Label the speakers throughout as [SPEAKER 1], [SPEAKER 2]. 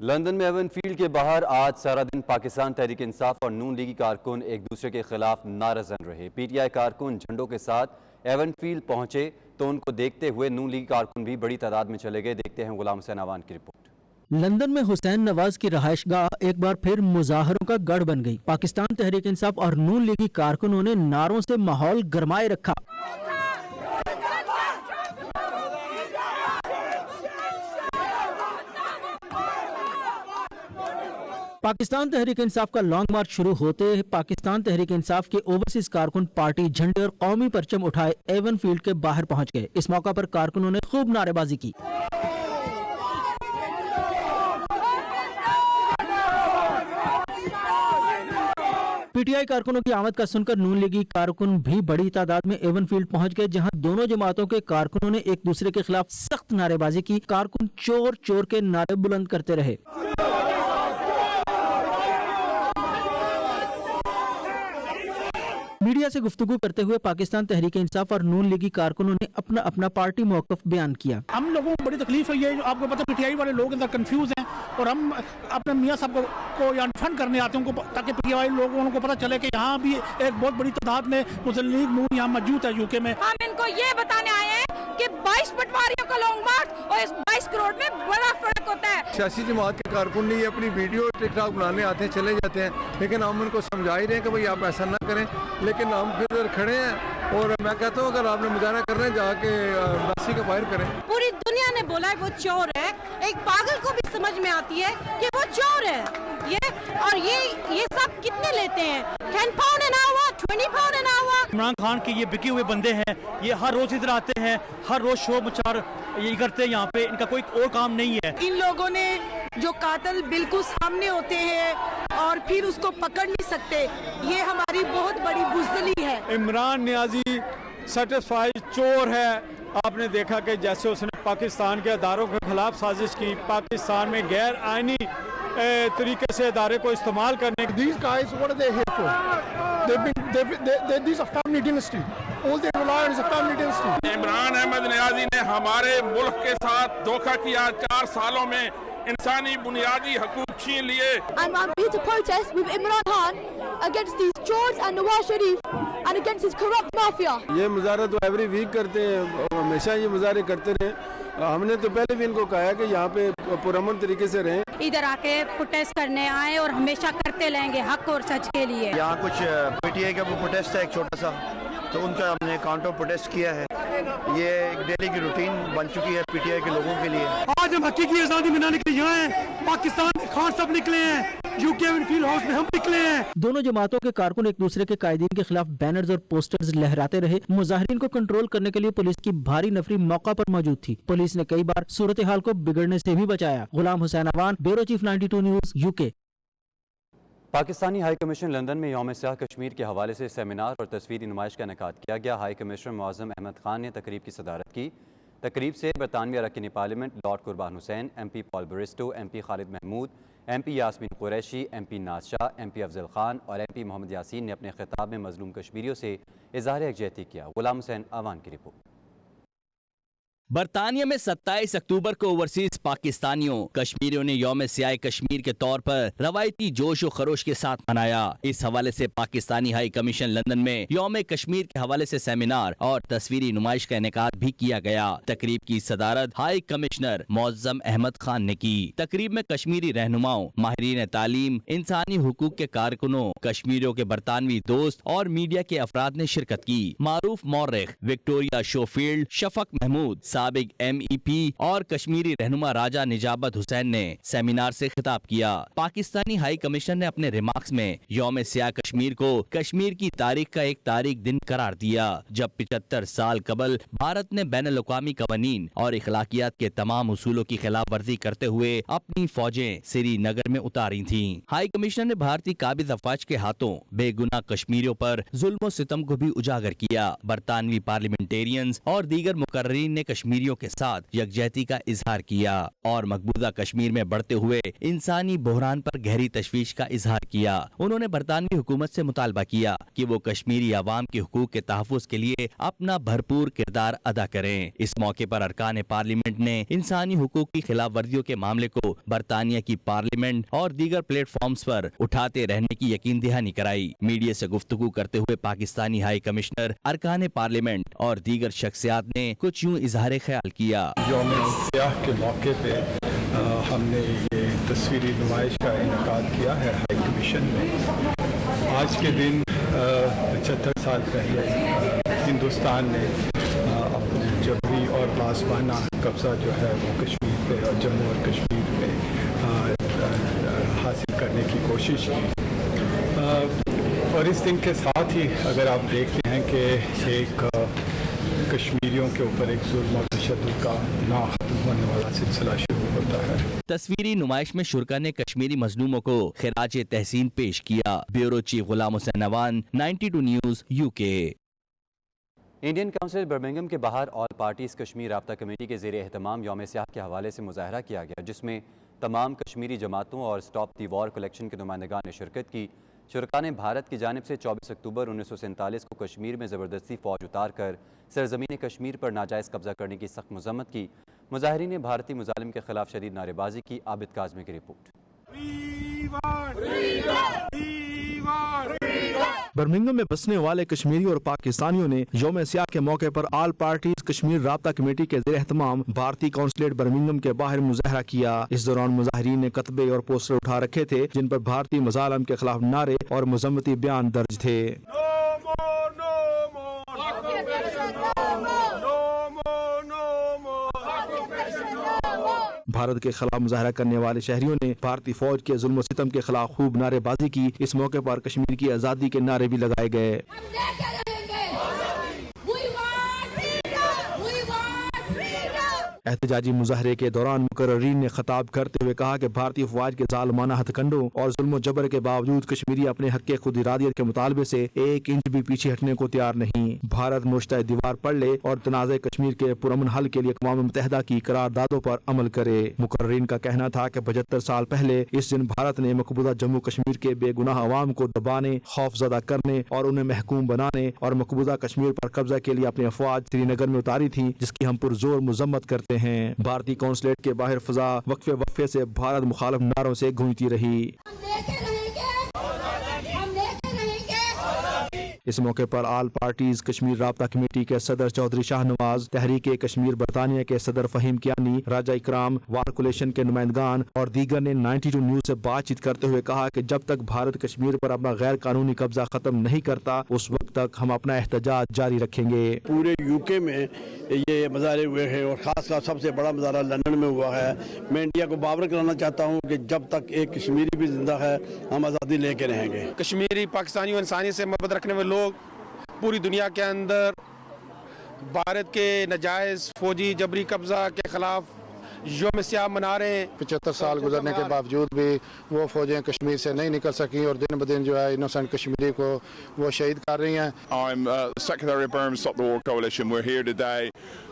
[SPEAKER 1] London میں even field کے باہر آج سارا دن پاکستان تحریک انصاف اور نون لیگی کارکن ایک دوسرے کے خلاف نعرہ زن رہے۔ پی ٹی آئی کارکن جھنڈوں کے ساتھ ایون فیلڈ پہنچے تو ان کو دیکھتے ہوئے نون لیگی کارکن بھی بڑی تعداد میں چلے گئے۔ دیکھتے ہیں غلام حسین آوان کی رپورٹ۔
[SPEAKER 2] لندن میں حسین نواز کی رہائش گاہ ایک بار پھر مظاہروں کا گڑھ بن گئی۔ پاکستان تحریک انصاف اور نون لیگی کارکنوں نے نعروں سے ماحول گرمائے رکھا۔ پاکستان تحریک انصاف کا لانگ مارچ شروع ہوتے پاکستان تحریک انصاف کے اوورسیز کارکن پارٹی جھنڈے اور قومی پرچم اٹھائے ایون فیلڈ کے باہر پہنچ گئے۔ اس موقع پر کارکنوں نے خوب نعرے بازی کی۔ پی ٹی آئی کارکنوں کی آمد کا سن کر نون لیگی کارکن بھی بڑی تعداد میں ایون فیلڈ پہنچ گئے، جہاں دونوں جماعتوں کے کارکنوں نے ایک دوسرے کے خلاف سخت نعرے بازی کی۔ کارکن چور چور کے نعرے بلند کرتے رہے۔ میڈیا سے گفتگو کرتے ہوئے پاکستان تحریک انصاف اور نون لیگی کارکنوں نے اپنا اپنا پارٹی موقف بیان کیا۔
[SPEAKER 3] ہم لوگوں کو بڑی تکلیف ہے، یہ آپ کو پتہ پی ٹی آئی والے لوگ اندر کنفیوز ہیں، اور ہم اپنے میاں صاحب کو یہاں فنڈ کرنے آتے ہیں تاکہ پی ٹی آئی لوگوں کو پتہ چلے کہ یہاں بھی ایک بہت بڑی تعداد میں مسلم لیگ نون یہاں موجود ہے یو کے میں۔
[SPEAKER 4] ہم ان کو یہ بتانے آئے ہیں کہ 22 پٹواریوں کا لانگ مارچ اور اس 22 کروڑ میں بڑا فرق ہوتا ہے۔
[SPEAKER 5] سیاسی جماعت کے کارکن نہیں اپنی ویڈیو ٹک ٹاک بنانے آتے ہیں، چلے جاتے ہیں، لیکن ہم ان کو سمجھا ہی رہے ہیں کہ بھائی آپ ایسا نہ کریں، لیکن ہم پھر کھڑے ہیں اور میں کہتا ہوں اگر آپ نے مظاہرہ کرنا ہے جا کے ایمبیسی کے باہر کریں۔
[SPEAKER 4] پوری دنیا نے بولا ہے وہ چور ہے، ایک پاگل کو بھی سمجھ میں آتی ہے کہ وہ چور ہے اور یہ سب کتنے لیتے ہیں؟ 10 pound an hour, 20 pound an hour۔
[SPEAKER 3] Imran Khan کے یہ بکے ہوئے بندے ہیں، یہ ہر روز ادھر آتے ہیں، ہر روز شو مچار یہ کرتے ہیں، یہاں پہ ان کا کوئی اور کام نہیں ہے۔
[SPEAKER 6] ان لوگوں نے جو قاتل بالکل سامنے ہوتے ہیں اور پھر اس کو پکڑ نہیں سکتے، یہ ہماری بہت بڑی بزدلی ہے۔
[SPEAKER 7] عمران نیازی سیٹسفائی چور ہے۔ آپ نے دیکھا کہ جیسے اس نے پاکستان کے اداروں کے خلاف سازش کی، پاکستان میں غیر آئینی طریقے سے ادارے کو استعمال کرنے کی۔
[SPEAKER 5] These guys, what are they here for? These are family dynasty. All they rely on is a family dynasty.
[SPEAKER 8] Imran Ahmad نیازی نے ہمارے ملک کے ساتھ دھوکہ کیا، 4 سالوں میں انسانی بنیادی حقوق چھین لیے۔
[SPEAKER 9] I'm here to protest with Imran Khan against these chores and Nawaz Sharif and against his corrupt mafia.
[SPEAKER 7] یہ مظاہرہ تو ایوری ویک کرتے ہیں، ہمیشہ یہ مظاہرے کرتے رہے۔ ہم نے تو پہلے بھی ان کو کہا ہے کہ یہاں پہ پرامن طریقے سے رہیں۔
[SPEAKER 4] ادھر آ کے پروٹیسٹ کرنے آئے اور ہمیشہ کرتے رہیں گے حق اور سچ کے لیے۔
[SPEAKER 10] یہاں کچھ پی ٹی آئی کا وہ پروٹیسٹ ہے ایک چھوٹا سا، تو ان کا ہم نے کاؤنٹر پروٹیسٹ کیا ہے۔ یہ ایک ڈیلی کی روٹین بن چکی ہے پی ٹی آئی کے لوگوں کے لیے۔
[SPEAKER 3] آج ہم حقیقی آزادی منانے کے لیے یہاں ہیں، پاکستان میں خان صاحب نکلے ہیں، یو کے ایون فیلڈ ہاؤس میں ہم نکلے ہیں۔
[SPEAKER 2] دونوں جماعتوں کے کارکن ایک دوسرے کے قائدین کے خلاف بینرز اور پوسٹرز لہراتے رہے۔ مظاہرین کو کنٹرول کرنے کے لیے پولیس کی بھاری نفری موقع پر موجود تھی۔ پولیس نے کئی بار صورتحال کو بگڑنے سے بھی بچایا۔ غلام حسین آوان، بیورو چیف 92 نیوز، یو کے۔
[SPEAKER 1] پاکستانی ہائی کمیشن لندن میں یوم سیاہ کشمیر کے حوالے سے سیمینار اور تصویری نمائش کا انعقاد کیا گیا۔ ہائی کمشنر معظم احمد خان نے تقریب کی صدارت کی۔ تقریب سے برطانوی اراکین parliament lord Qurban Hussain, M P Paul Bristow, M P Khalid Mahmood, M P Yasmin Qureshi, M P Naz Shah, M P Afzal Khan اور ایم پی محمد یاسین نے اپنے خطاب میں مظلوم کشمیریوں سے اظہار یکجہتی کیا۔ غلام حسین آوان کی رپورٹ۔
[SPEAKER 11] برطانیہ میں 27 اکتوبر کو اوورسیز پاکستانیوں کشمیریوں نے یوم سیاہ کشمیر کے طور پر روایتی جوش و خروش کے ساتھ منایا۔ اس حوالے سے پاکستانی ہائی کمیشن لندن میں یوم کشمیر کے حوالے سے سیمینار اور تصویری نمائش کا انعقاد بھی کیا گیا۔ تقریب کی صدارت ہائی کمشنر معظم احمد خان نے کی۔ تقریب میں کشمیری رہنماؤں، ماہرین تعلیم، انسانی حقوق کے کارکنوں، کشمیریوں کے برطانوی دوست اور میڈیا کے افراد نے شرکت کی۔ معروف مورخ وکٹوریہ شوفیلڈ، شفق محمود، سابق ایم ای پی اور کشمیری رہنما راجہ نجابت حسین نے سیمینار سے خطاب کیا۔ پاکستانی ہائی کمشنر نے اپنے ریمارکس میں یوم سیاہ کشمیر کو کشمیر کی تاریخ کا ایک تاریخ دن قرار دیا، جب 75 سال قبل بھارت نے بین الاقوامی قوانین اور اخلاقیات کے تمام اصولوں کی خلاف ورزی کرتے ہوئے اپنی فوجیں سری نگر میں اتاری تھیں۔ ہائی کمشنر نے بھارتی قابض افواج کے ہاتھوں بے گناہ کشمیریوں پر ظلم و ستم کو بھی اجاگر کیا۔ برطانوی پارلیمنٹیرینز اور دیگر مقررین نے کشمیر کشمیریوں کے ساتھ یکجہتی کا اظہار کیا اور مقبوضہ کشمیر میں بڑھتے ہوئے انسانی بحران پر گہری تشویش کا اظہار کیا۔ انہوں نے برطانوی حکومت سے مطالبہ کیا کہ وہ کشمیری عوام کے حقوق کے تحفظ کے لیے اپنا بھرپور کردار ادا کریں۔ اس موقع پر ارکان پارلیمنٹ نے انسانی حقوق کی خلاف ورزیوں کے معاملے کو برطانیہ کی پارلیمنٹ اور دیگر پلیٹ فارمز پر اٹھاتے رہنے کی یقین دہانی کرائی۔ میڈیا سے گفتگو کرتے ہوئے پاکستانی ہائی کمشنر، ارکان پارلیمنٹ اور دیگر شخصیات نے کچھ یوں اظہار خیال کیا۔
[SPEAKER 7] یوم سیاہ کے موقع پہ ہم نے یہ تصویری نمائش کا انعقاد کیا ہے ہائی کمیشن میں۔ آج کے دن 75 سال پہلے ہندوستان نے اپنے جبری اور پاسبانہ قبضہ جو ہے وہ کشمیر پہ اور جموں اور کشمیر پہ حاصل کرنے کی کوشش کی، اور اس دن کے ساتھ ہی اگر آپ دیکھتے ہیں کہ ایک کشمیریوں کے اوپر ایک ظلم و تشدد کا نہ ختم ہونے والا سلسلہ شروع ہوتا ہے۔
[SPEAKER 11] تصویری نمائش میں شرکا نے کشمیری مظلوموں کو خراج تحسین پیش کیا۔ بیورو چیف غلام حسین نوان، 92 news UK۔
[SPEAKER 1] Indian council Birmingham کے باہر آل پارٹیز کشمیر رابطہ کمیٹی کے زیر اہتمام یوم سیاہ کے حوالے سے مظاہرہ کیا گیا، جس میں تمام کشمیری جماعتوں اور سٹاپ دی وار کلیکشن کے نمائندگان نے شرکت کی۔ شرکا نے بھارت کی جانب سے 24 اکتوبر 1947 کو کشمیر میں زبردستی فوج اتار کر سرزمین کشمیر پر ناجائز قبضہ کرنے کی سخت مذمت کی۔ مظاہرین نے بھارتی مظالم کے خلاف شدید نعرے بازی کی۔ عابد کاظمی کی رپورٹ۔
[SPEAKER 12] برمنگھم میں بسنے والے کشمیری اور پاکستانیوں نے یوم سیاہ کے موقع پر آل پارٹیز کشمیر رابطہ کمیٹی کے زیر اہتمام بھارتی قونصلیٹ برمنگھم کے باہر مظاہرہ کیا۔ اس دوران مظاہرین نے کتبے اور پوسٹر اٹھا رکھے تھے جن پر بھارتی مظالم کے خلاف نعرے اور مذمتی بیان درج تھے۔ بھارت کے خلاف مظاہرہ کرنے والے شہریوں نے بھارتی فوج کے ظلم و ستم کے خلاف خوب نعرے بازی کی۔ اس موقع پر کشمیر کی آزادی کے نعرے بھی لگائے گئے۔ احتجاجی مظاہرے کے دوران مقررین نے خطاب کرتے ہوئے کہا کہ بھارتی افواج کے ظالمانہ ہتھ کنڈوں اور ظلم و جبر کے باوجود کشمیری اپنے حق خود ارادیت کے مطالبے سے ایک انچ بھی پیچھے ہٹنے کو تیار نہیں۔ بھارت مشتہ دیوار پڑھ لے اور تنازع کشمیر کے پرامن حل کے لیے اقوام متحدہ کی قراردادوں پر عمل کرے۔ مقررین کا کہنا تھا کہ 75 سال پہلے اس دن بھارت نے مقبوضہ جموں کشمیر کے بے گناہ عوام کو دبانے، خوف زدہ کرنے اور انہیں محکوم بنانے اور مقبوضہ کشمیر پر قبضہ کے لیے اپنی افواج سری نگر میں اتاری تھی، جس کی ہم پرزور مذمت کرتے ہیں۔ بھارتی قونصلیٹ کے باہر فضا وقفے وقفے سے بھارت مخالف نعروں سے گونجتی رہی۔ اس موقع پر آل پارٹیز کشمیر رابطہ کمیٹی کے صدر چودھری شاہ نواز، تحریک کشمیر برطانیہ کے صدر فہیم کیانی، راجہ اکرام، وار کولیشن کے نمائندگان اور دیگر نے 92 نیوز سے بات چیت کرتے ہوئے کہا کہ جب تک بھارت کشمیر پر اپنا غیر قانونی قبضہ ختم نہیں کرتا اس وقت تک ہم اپنا احتجاج جاری رکھیں گے۔
[SPEAKER 13] پورے UK میں یہ مظاہرے ہوئے ہیں اور خاص کر سب سے بڑا مظاہرہ لندن میں ہوا ہے۔ میں انڈیا کو باور کرانا چاہتا ہوں کہ جب تک ایک کشمیری بھی زندہ ہے ہم آزادی لے کے رہیں گے۔
[SPEAKER 14] کشمیری پاکستانی و انسانیت سے محبت رکھنے والے لوگ پوری دنیا کے اندر بھارت کے ناجائز فوجی جبری قبضہ کے خلاف یوم سیاہ منا رہے ہیں۔
[SPEAKER 15] 75 سال گزرنے کے باوجود بھی وہ فوجیں کشمیر سے نہیں نکل سکی اور دن بدن جو ہے انوسنٹ کشمیری کو وہ شہید کر رہی ہیں۔
[SPEAKER 16] I'm Secretary of Burma Stop the War Coalition. We're here today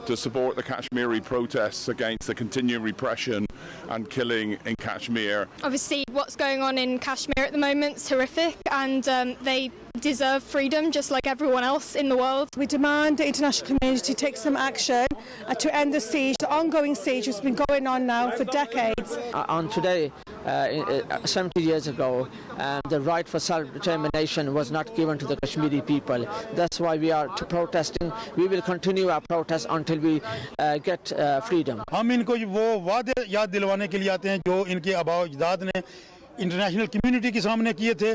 [SPEAKER 16] to support the Kashmiri protests against the continued repression and killing in Kashmir.
[SPEAKER 17] Obviously what's going on in Kashmir at the moment is horrific and they deserve freedom just like everyone else in the world.
[SPEAKER 6] We demand the international community take some action to end the siege, the ongoing siege has been going on now for decades.
[SPEAKER 18] On today, 70 years ago, the right for self-determination was not given to the Kashmiri people. That's why we are protesting. We will continue our protest until we get freedom.
[SPEAKER 3] ہم ان کو وہ وعدے یاد دلوانے کے لیے آتے ہیں جو ان کے آباء و اجداد نے انٹرنیشنل کمیونٹی کے سامنے کیے تھے،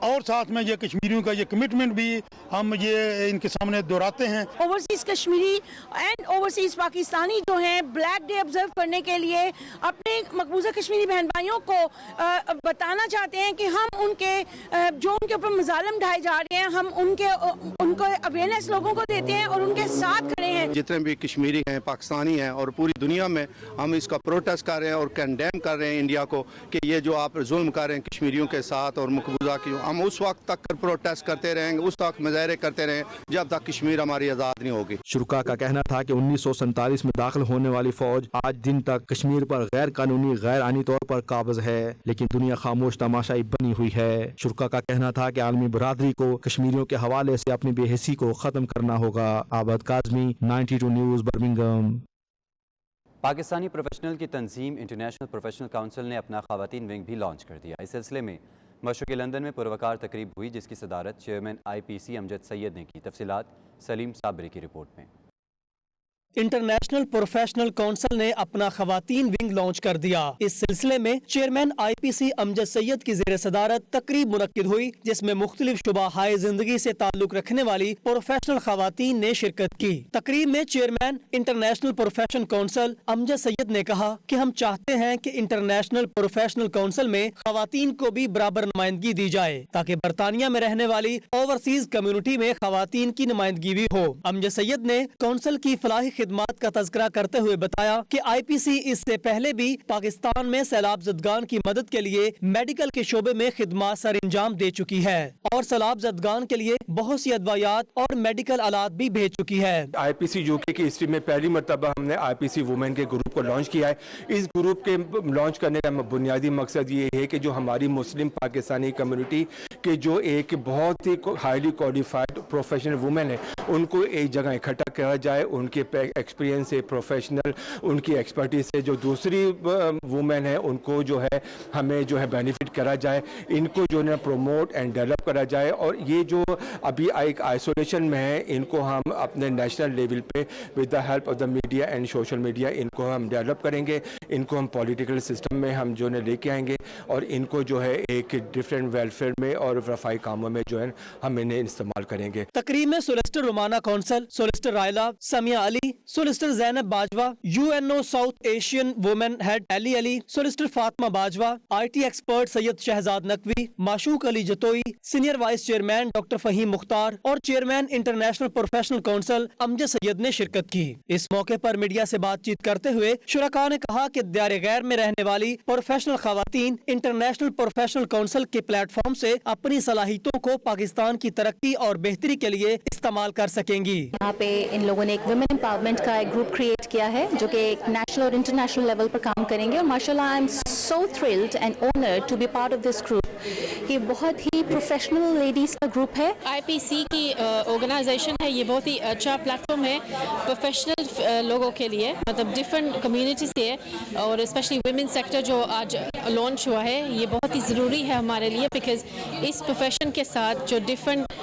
[SPEAKER 3] اور ساتھ میں یہ کشمیریوں کا یہ کمٹمنٹ بھی ہم یہ ان کے سامنے دہراتے ہیں۔
[SPEAKER 4] Overseas Kashmiri and overseas Pakistani جو ہیں بلیک ڈے آبزرو کرنے کے لیے اپنے مقبوضہ کشمیری بہن بھائیوں کو بتانا چاہتے ہیں کہ ہم ان کے جو ان کے اوپر مظالم ڈھائے جا رہے ہیں ہم ان کو اویئرنیس لوگوں کو دیتے ہیں اور ان کے ساتھ کھڑے ہیں۔
[SPEAKER 15] جتنے بھی کشمیری ہیں، پاکستانی ہیں اور پوری دنیا میں ہم اس کا پروٹیسٹ کر رہے ہیں اور کنڈیم کر رہے ہیں انڈیا کو کہ یہ جو آپ ظلم کر رہے ہیں کشمیریوں کے ساتھ اور مقبوضہ کی
[SPEAKER 10] ہم اس وقت تک پروٹیسٹ کرتے رہیں گے، اس وقت مظاہرے کرتے رہیں جب تک کشمیر ہماری آزاد نہیں ہوگی۔
[SPEAKER 12] شرکا کا کہنا تھا کہ 1947 میں داخل ہونے والی فوج آج دن تک کشمیر پر غیر قانونی غیر آئینی طور پر قابض ہے، لیکن دنیا خاموش تماشائی بنی ہوئی ہے۔ شرکا کا کہنا تھا کہ عالمی برادری کو کشمیریوں کے حوالے سے اپنی بے حسی کو ختم کرنا ہوگا۔ Abid Kazmi, 92 news, Birmingham.
[SPEAKER 1] Pakistani professional کی تنظیم انٹرنیشنل پروفیشنل کونسل نے اپنا خواتین ونگ بھی لانچ کر دیا۔ اس سلسلے میں مشرقی لندن میں پروقار تقریب ہوئی، جس کی صدارت چیئرمین IPC امجد سید نے کی۔ تفصیلات سلیم صابری کی رپورٹ میں۔
[SPEAKER 19] انٹرنیشنل پروفیشنل کونسل نے اپنا خواتین ونگ لانچ کر دیا۔ اس سلسلے میں چیئرمین IPC امجد سید کی زیر صدارت تقریب منعقد ہوئی، جس میں مختلف شعبہ ہائے زندگی سے تعلق رکھنے والی پروفیشنل خواتین نے شرکت کی۔ تقریب میں chairman international professional council Amjad Syed نے کہا کہ ہم چاہتے ہیں کہ انٹرنیشنل پروفیشنل کونسل میں خواتین کو بھی برابر نمائندگی دی جائے، تاکہ برطانیہ میں رہنے والی اوورسیز کمیونٹی میں خواتین کی نمائندگی بھی ہو۔ امجد سید نے کونسل کی فلاحی خدمات کا تذکرہ کرتے ہوئے بتایا کہ IPC اس سے پہلے بھی پاکستان میں سیلاب زدگان کی مدد کے لیے میڈیکل کے شعبے میں خدمات سر انجام دے چکی ہے اور سیلاب زدگان کے لیے بہت سی ادویات اور میڈیکل آلات بھی بھیج چکی ہے۔
[SPEAKER 20] IPC UK کی ہسٹری میں پہلی مرتبہ ہم نے IPC وومن کے گروپ کو لانچ کیا ہے۔ اس گروپ کے لانچ کرنے کا بنیادی مقصد یہ ہے کہ جو ہماری مسلم پاکستانی کمیونٹی کے جو ایک بہت ہی ہائیلی کوالیفائڈ پروفیشنل وومن ہے، ان کو ایک جگہ اکٹھا کیا جائے، ان کے ایکسپیرینس سے، پروفیشنل ان کی ایکسپرٹیز سے جو دوسری وومن ہیں ان کو جو ہے ہمیں جو ہے بینیفٹ کرا جائے، ان کو جو ہے پروموٹ اینڈ ڈیولپ کرا جائے، اور یہ جو ابھی ایک آئسولیشن میں ہے ان کو ہم اپنے نیشنل لیول پہ with the help of the media and social media ان کو ہم ڈیولپ کریں گے، ان کو ہم پولیٹیکل سسٹم میں ہم جو ہے لے کے آئیں گے، اور ان کو جو ہے ایک ڈفرینٹ ویلفیئر میں اور رفاہی کاموں میں جو ہے ہم انہیں استعمال کریں گے۔
[SPEAKER 19] تقریب میں solicitor Romana council, solicitor Raila Sumaiya Ali, solicitor Zainab Bajwa, UNO South Asian women head Ellie Ali, solicitor Fatima Bajwa, IT expert Syed Shahzad Naqvi, Mashooq Ali Jatoi, senior vice chairman doctor Fahim Mukhtar اور chairman international professional council Amjad Syed نے شرکت کی۔ اس موقع پر میڈیا سے بات چیت کرتے ہوئے شرکاء نے کہا کہ دیار غیر میں رہنے والی پروفیشنل خواتین انٹرنیشنل پروفیشنل کونسل کے پلیٹ فارم سے اپنی صلاحیتوں کو پاکستان کی ترقی اور بہتری کے لیے استعمال کر سکیں گی۔
[SPEAKER 21] یہاں پہ ان لوگوں نے ایک ویمن امپاورمنٹ کا ایک گروپ کریٹ کیا ہے جو کہ ایک نیشنل اور انٹرنیشنل لیول پر کام کریں گے، اور ماشاءاللہ I am so thrilled and honoured to be part of this group. یہ بہت ہی پروفیشنل لیڈیز کا گروپ ہے۔
[SPEAKER 22] IPC کی آرگنائزیشن ہے، یہ بہت ہی اچھا پلیٹ فارم ہے پروفیشنل لوگوں کے لیے، مطلب ڈفرینٹ کمیونٹی سے ہے، اور اسپیشلی ویمن سیکٹر جو آج لانچ ہوا ہے یہ بہت ہی ضروری ہے ہمارے لیے، بیکاز اس پروفیشن کے ساتھ جو ڈفرینٹ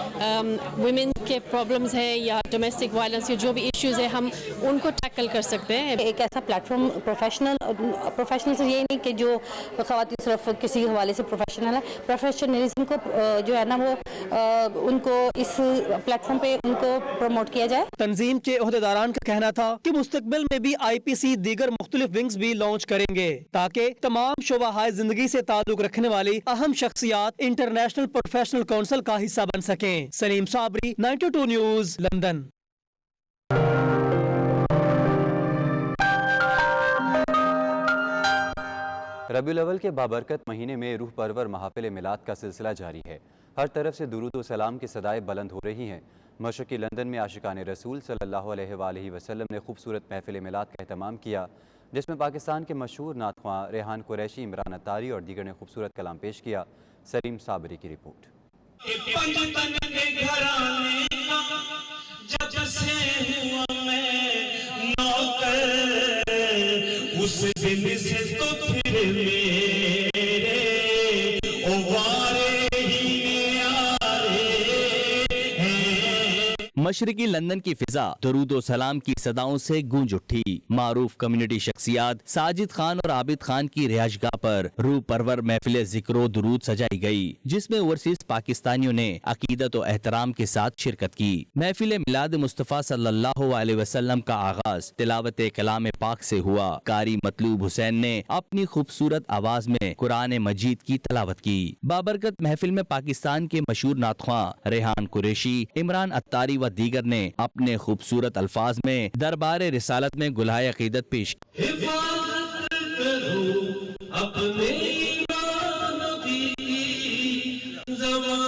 [SPEAKER 22] ویمن کے پرابلمز ہے یا ڈومیسٹک وائلنس یا جو بھی ایشوز ہیں ہم ان کو ٹیکل کر سکتے ہیں۔
[SPEAKER 21] ایک ایسا پلیٹ فارم پروفیشنل سے یہ نہیں کہ جو خواتین صرف کسی حوالے سے پروفیشنل ہے، پروفیشنلزم کو جو ہے نا وہ ان کو اس پلیٹ فارم پہ ان کو پروموٹ کیا جائے۔
[SPEAKER 19] تنظیم کے عہدیداران کا کہنا تھا کہ مستقبل میں بھی IPC دیگر مختلف ونگز بھی لانچ کریں گے تاکہ تمام شعبہ ہائے زندگی سے تعلق رکھنے والی اہم شخصیات انٹرنیشنل پروفیشنل کونسل کا حصہ بن سکیں۔ سلیم صابری، 92 نیوز، لندن۔
[SPEAKER 1] ربیع الاول کے بابرکت مہینے میں روح پرور محافل میلاد کا سلسلہ جاری ہے۔ ہر طرف سے درود و سلام کی صدائیں بلند ہو رہی ہیں۔ مشرقی لندن میں عاشقان رسول صلی اللہ علیہ وآلہ وسلم نے خوبصورت محفل میلاد کا اہتمام کیا، جس میں پاکستان کے مشہور نعت خواں ریحان قریشی، عمران اتاری اور دیگر نے خوبصورت کلام پیش کیا۔ سلیم صابری کی رپورٹ۔
[SPEAKER 23] اس دن سے تو پھر میرے اوارے ہی
[SPEAKER 11] مشرقی لندن کی فضا درود و سلام کی صداؤں سے گونج اٹھی۔ معروف کمیونٹی شخصیات ساجد خان اور عابد خان کی رہائش گاہ پر روح پرور محفل ذکر و درود سجائی گئی، جس میں اوورسیز پاکستانیوں نے عقیدت و احترام کے ساتھ شرکت کی۔ محفل میلاد مصطفیٰ صلی اللہ علیہ وسلم کا آغاز تلاوت کلام پاک سے ہوا۔ قاری مطلوب حسین نے اپنی خوبصورت آواز میں قرآن مجید کی تلاوت کی۔ بابرکت محفل میں پاکستان کے مشہور نعت خواں ریحان قریشی، عمران اتاری و دیگر نے اپنے خوبصورت الفاظ میں دربار رسالت میں گلہائے عقیدت پیش کی۔
[SPEAKER 23] حفاظت کرو اپنے ایمان کی زبان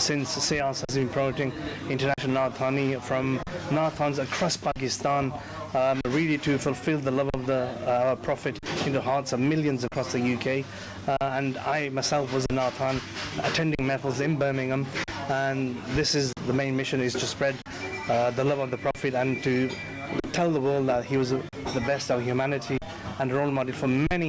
[SPEAKER 24] since Seance has been promoting international Naathani from Naathans across Pakistan, really to fulfill the love of the Prophet in the hearts of millions across the UK. And I myself was a Naathan attending mehfils in Birmingham, and this is the main mission, is to spread the love of the Prophet and to tell the world that he was the best of humanity and a role model for many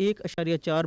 [SPEAKER 25] 1.4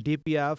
[SPEAKER 12] DPF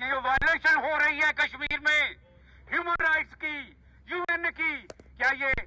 [SPEAKER 18] یہ جو violation ہو رہی ہے کشمیر میں human rights کی, UN کی, کیا یہ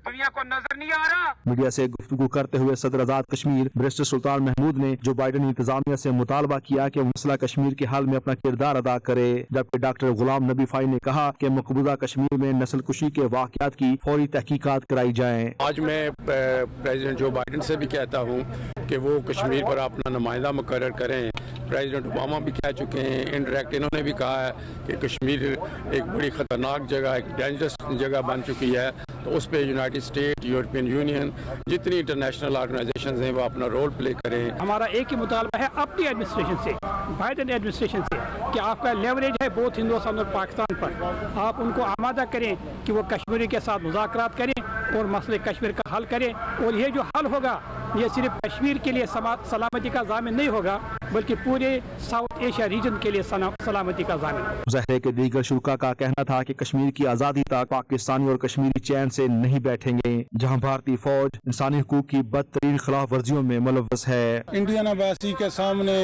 [SPEAKER 18] دنیا کو نظر نہیں آ رہا؟
[SPEAKER 12] میڈیا سے گفتگو کرتے ہوئے صدر آزاد کشمیر بیرسٹر سلطان محمود نے جو بائیڈن انتظامیہ سے مطالبہ کیا کہ وہ مسئلہ کشمیر کے حل میں اپنا کردار ادا کرے, جبکہ ڈاکٹر غلام نبی فائی نے کہا کہ مقبوضہ کشمیر میں نسل کشی کے واقعات کی فوری تحقیقات کرائی جائیں.
[SPEAKER 5] آج میں پریزیڈنٹ جو بائیڈن سے بھی کہتا ہوں کہ وہ کشمیر پر اپنا نمائندہ مقرر کریں. پریزیڈنٹ اوباما بھی کہہ چکے ہیں, انڈائریکٹ انہوں نے بھی کہا ہے کہ کشمیر ایک بڑی خطرناک جگہ, ایک ڈینجرس جگہ بن چکی ہے, تو اس پہ یونائٹڈ اسٹیٹ, یورپین یونین, جتنی انٹرنیشنل آرگنائزیشنز ہیں وہ اپنا رول پلے کریں.
[SPEAKER 8] ہمارا ایک ہی مطالبہ ہے اپنی ایڈمنسٹریشن سے, بائیڈن ایڈمنسٹریشن سے, کہ آپ کا لیوریج ہے بہت ہندوستان اور پاکستان پر, آپ ان کو آمادہ کریں کہ وہ کشمیری کے ساتھ مذاکرات کریں اور مسئلے کشمیر کا حل کریں. اور یہ جو حل ہوگا یہ صرف کشمیر کے لیے سلامتی کا ضامن نہیں ہوگا بلکہ پورے ساؤتھ ایشیا ریجن کے لیے سلامتی کا ضامن.
[SPEAKER 12] مظاہرے کے دیگر شرکا کا کہنا تھا کہ کشمیر کی آزادی تک پاکستانی اور کشمیری چین سے نہیں بیٹھیں گے, جہاں بھارتی فوج انسانی حقوق کی بدترین خلاف ورزیوں میں ملوث ہے.
[SPEAKER 15] انڈین ایمبیسی کے سامنے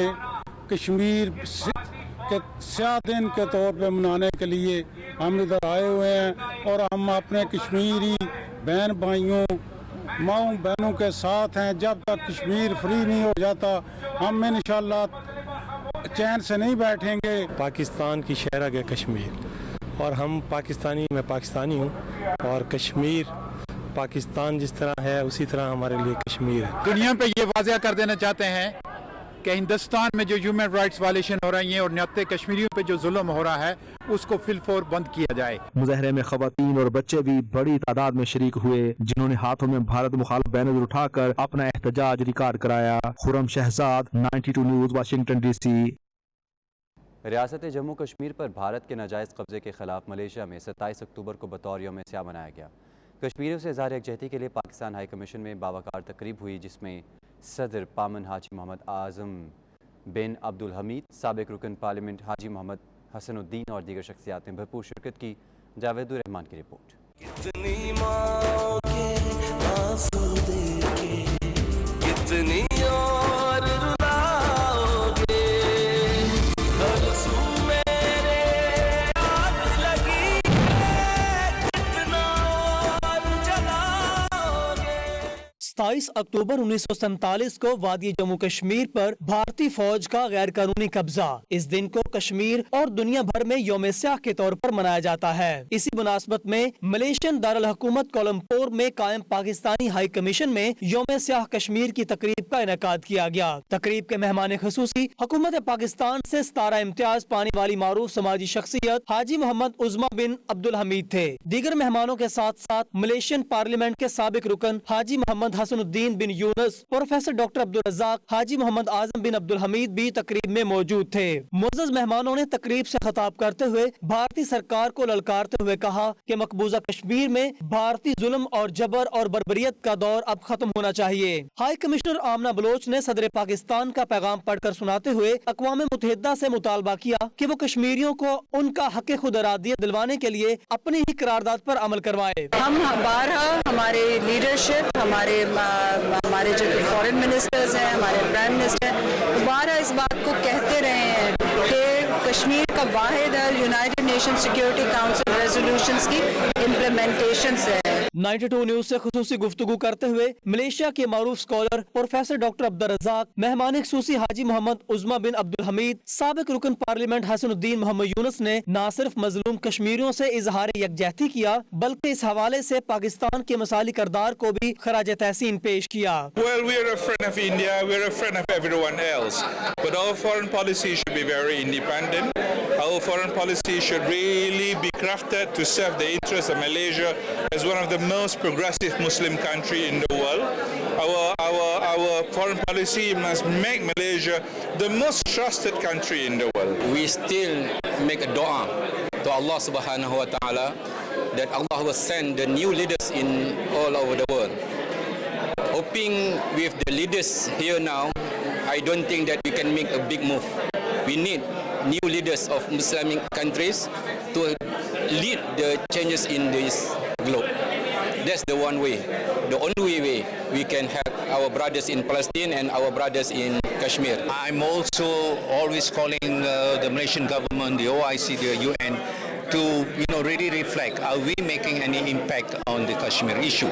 [SPEAKER 15] کشمیر کے سیاہ دن کے طور پہ منانے کے لیے ہم ادھر آئے ہوئے ہیں, اور ہم اپنے کشمیری بہن بھائیوں ماؤں بہنوں کے ساتھ ہیں. جب تک کشمیر فری نہیں ہو جاتا ہم انشاءاللہ چین سے نہیں بیٹھیں گے.
[SPEAKER 24] پاکستان کی شہرگ ہے کشمیر, اور ہم پاکستانی, میں پاکستانی ہوں, اور کشمیر پاکستان جس طرح ہے اسی طرح ہمارے لیے کشمیر ہے.
[SPEAKER 7] دنیا پہ یہ واضح کر دینا چاہتے ہیں کہ ہندوستان میں جو ہیومن رائٹس وائلیشن ہو رہی ہیں اور نہتے کشمیریوں پہ جو ظلم ہو رہا ہے اس کو فی الفور بند کیا جائے.
[SPEAKER 12] مظاہرے میں خواتین اور بچے بھی بڑی تعداد میں شریک ہوئے, جنہوں نے ہاتھوں میں بھارت مخالف بینر اٹھا کر اپنا احتجاج ریکارڈ کرایا. Khurram Shahzad, 92 news, Washington D C.
[SPEAKER 1] ریاست جموں کشمیر پر بھارت کے ناجائز قبضے کے خلاف ملیشیا میں 27 اکتوبر کو بطور یوم سیاہ منایا گیا. کشمیریوں سے اظہار یکجہتی کے لیے پاکستان ہائی کمیشن میں باوقار تقریب ہوئی, جس میں صدر پامن حاجی محمد اعظم بن عبدالحمید, سابق رکن پارلیمنٹ حاجی محمد حسن الدین اور دیگر شخصیات نے بھرپور شرکت کی. جاوید الرحمان کی رپورٹ. کتنی ماں کے آنسو دیکھے, کتنی اور رلاؤ گے, ہر سو میرے آگ لگی ہے, کتنا اور جلاؤ گے.
[SPEAKER 19] 27 اکتوبر 1947 کو وادی جموں کشمیر پر بھارتی فوج کا غیر قانونی قبضہ. اس دن کو کشمیر اور دنیا بھر میں یوم سیاہ کے طور پر منایا جاتا ہے. اسی مناسبت میں ملیشین دارالحکومت کوالمپور میں قائم پاکستانی ہائی کمیشن میں یوم سیاہ کشمیر کی تقریب کا انعقاد کیا گیا. تقریب کے مہمان خصوصی حکومت پاکستان سے 17 امتیاز پانے والی معروف سماجی شخصیت حاجی محمد عظما بن عبدالحمید تھے. دیگر مہمانوں کے ساتھ ساتھ ملیشین پارلیمنٹ کے سابق رکن حاجی محمد حسن الدین بن یونس, پروفیسر ڈاکٹر عبدالرزاق, حاجی محمد اعظم بن عبدالحمید بھی تقریب میں موجود تھے. معزز مہمانوں نے تقریب سے خطاب کرتے ہوئے بھارتی سرکار کو للکارتے ہوئے کہا کہ مقبوضہ کشمیر میں بھارتی ظلم اور جبر اور بربریت کا دور اب ختم ہونا چاہیے. ہائی کمشنر آمنہ بلوچ نے صدر پاکستان کا پیغام پڑھ کر سناتے ہوئے اقوام متحدہ سے مطالبہ کیا کہ وہ کشمیریوں کو ان کا حق خود ارادیت دلوانے کے لیے اپنی ہی قرارداد پر عمل کروائے.
[SPEAKER 20] ہم بارہا ہمارے لیڈرشپ, ہمارے جو فورن منسٹرز ہیں, ہمارے پرائم منسٹر بارہا اس بات کو کہتے رہے ہیں کہ کشمیر کا واحد حل United nation security council resolutions کی امپلیمنٹیشن سے ہے.
[SPEAKER 19] 92 نیوز سے خصوصی گفتگو کرتے ہوئے ملیشیا کے معروف اسکالر پروفیسر ڈاکٹر عبدالرزاق, مہمان خصوصی حاجی محمد عظما بن عبدالحمید, سابق رکن پارلیمنٹ حسن الدین محمد یونس نے نہ صرف مظلوم کشمیریوں سے اظہار یکجہتی کیا بلکہ اس حوالے سے پاکستان کے مسالی کردار کو بھی خراج تحسین پیش کیا.
[SPEAKER 21] Well, we're a friend of India, we're a friend of everyone else, but our foreign policy should be very independent. Our foreign policy should really be crafted to serve the interests of Malaysia as one of the most progressive Muslim country in the world. Our foreign policy must make Malaysia the most trusted country in the world.
[SPEAKER 22] We still make a dua to Allah subhanahu wa ta'ala that Allah will send the new leaders in all over the world. Hoping with the leaders here now, I don't think that we can make a big move. We need new leaders of Islamic countries to lead the changes in this globe. That's the one way, the only way we can help our brothers in Palestine and our brothers in Kashmir.
[SPEAKER 2] I'm also always calling the Malaysian government, the OIC, the UN to really reflect, are we making any impact on the Kashmir issue?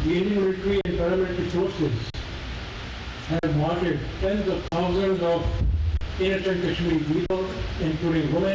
[SPEAKER 13] The Indian military and paramilitary forces have martyred tens of thousands of innocent Kashmiri people, including women.